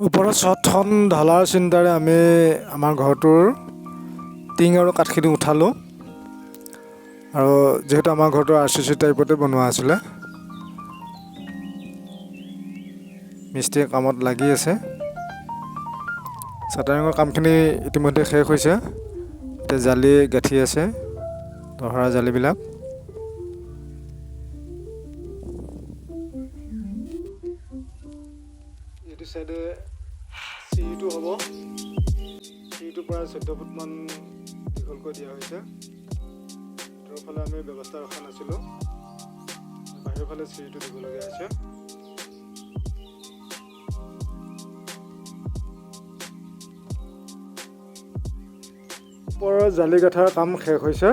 ওপৰৰ ছটখন ঢলাৰ চিন্তাৰে আমি আমাৰ ঘৰটোৰ টিং আৰু কাঠখিনি উঠালোঁ আৰু যিহেতু আমাৰ ঘৰটো RCC টাইপতে বনোৱা আছিলে, মিস্ত্ৰীয়ে কামত লাগি আছে। চাটাৰিঙৰ কামখিনি ইতিমধ্যে শেষ হৈছে। এতিয়া জালি গাঁঠি আছে, দহৰা জালিবিলাক। এইটো চাইডে চিৰিটো হ'ব। চিৰিটোৰ পৰা 14 ফুটমান দীঘলকৈ দিয়া হৈছে। ভিতৰৰ ফালে আমি ব্যৱস্থা ৰখা নাছিলোঁ, বাহিৰৰ ফালে চিৰিটো দিবলগীয়া হৈছে। ওপৰৰ জালি গাঠাৰ কাম শেষ হৈছে।